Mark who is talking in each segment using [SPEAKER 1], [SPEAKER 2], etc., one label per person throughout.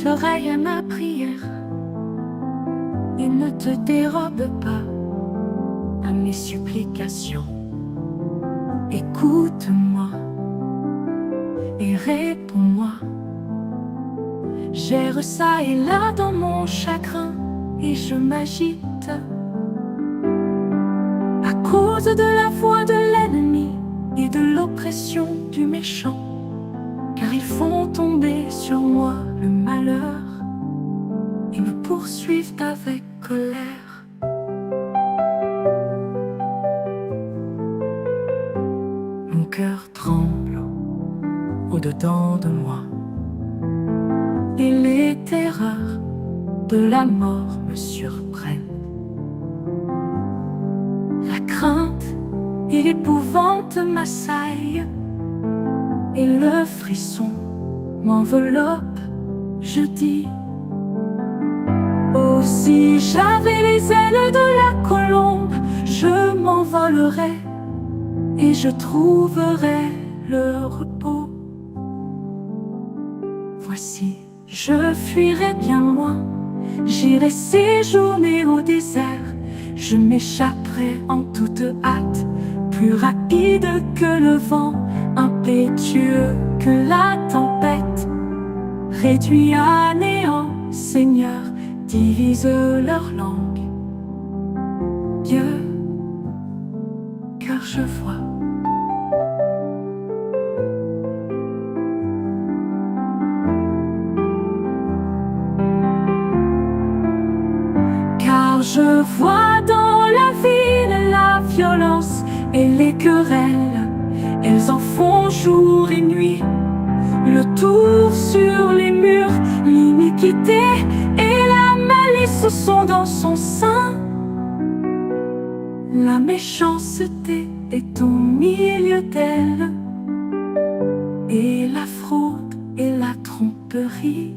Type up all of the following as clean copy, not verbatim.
[SPEAKER 1] prête l'oreille à ma prière et ne te dérobe pas à mes supplications. Écoute-moi et réponds-moi. J'erre ça et là dans mon chagrin et je m'agite à cause de la voix de l'ennemi et de l'oppression du méchant, car ils font tomber sur moi le malheur et me poursuivent avec colère. Mon cœur tremble au-dedans de moi et les terreurs de la mort me surprennent. La crainte et l'épouvante m'assaillent et le frisson m'enveloppe. Je dis: oh, si j'avais les ailes de la colombe, je m'envolerais et je trouverais le repos. Voici, je fuirai bien loin, j'irai séjourner au désert. Je m'échapperai en toute hâte, plus rapide que le vent, impétueux que la tempête. Réduis à néant, Seigneur, divise leur langue. Dieu, car je vois je vois dans la ville la violence et les querelles. Elles en font jour et nuit le tour sur les murs. L'iniquité et la malice sont dans son sein. La méchanceté est au milieu d'elle, et la fraude et la tromperie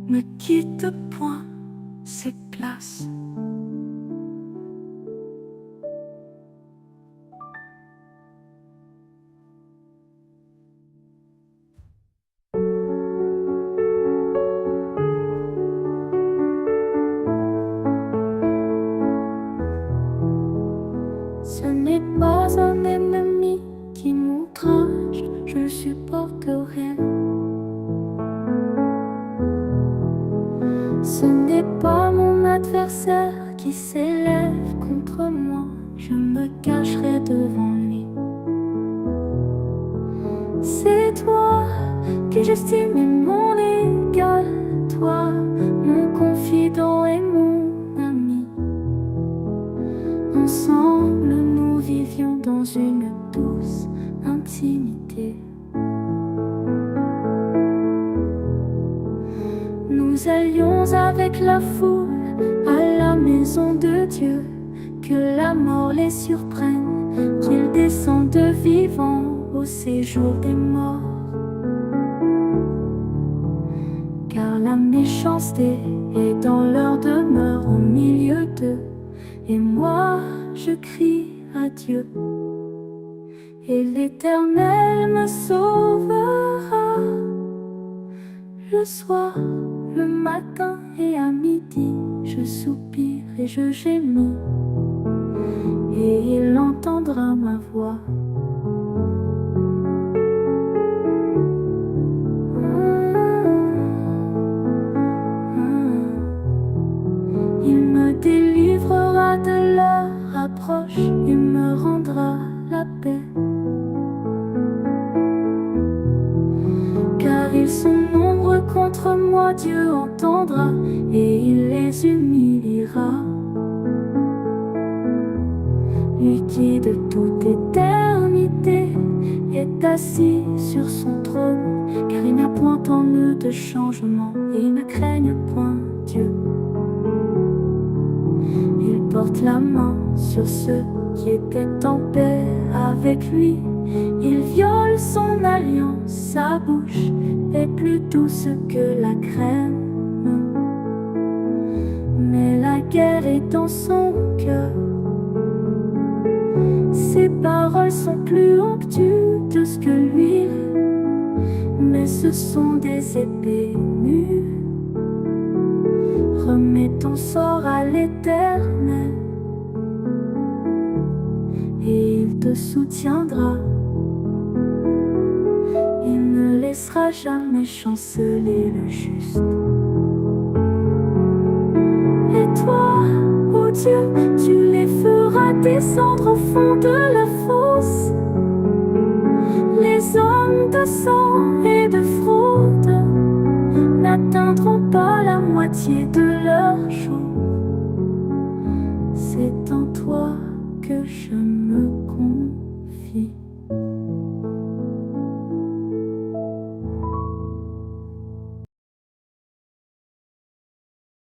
[SPEAKER 1] ne quittent point ses places. Ce n'est pas un ennemi qui m'outrage, je ne supporte rien. Ce n'est pas mon adversaire qui s'élève contre moi, je me cacherai devant lui. C'est toi que j'estime mon égal, toi, mon confident et mon ami. Ensemble, nous vivions dans une douce intimité. Nous allions avec la foule à la maison de Dieu. Que la mort les surprenne, qu'ils descendent vivants au séjour des morts. Car la méchanceté est dans leur demeure au milieu d'eux. Et moi, je crie à Dieu, et l'Éternel me sauvera. Le soir, le matin et à midi, je soupire et je gémis, et il entendra ma voix. Il me délivrera de leur approche, il me rendra la paix. Car ils sont nombreux contre moi, Dieu entendra et il les humiliera. Lui qui de toute éternité est assis sur son trône, car il n'y a point en eux de changement et ils ne craignent point Dieu. Il porte la main sur ceux qui étaient en paix avec lui. Il viole son alliance, sa bouche est plus douce que la crème. Mais la guerre est dans son cœur. Ses paroles sont plus onctueuses que l'huile, mais ce sont des épées nues. ton sort à l'Éternel, et il te soutiendra. Il ne laissera jamais chanceler le juste. Et toi, ô Dieu, tu les feras descendre au fond de la fosse. Les hommes de sang et de fraude n'atteindront pas la moitié de leur jour. C'est en toi que je me confie.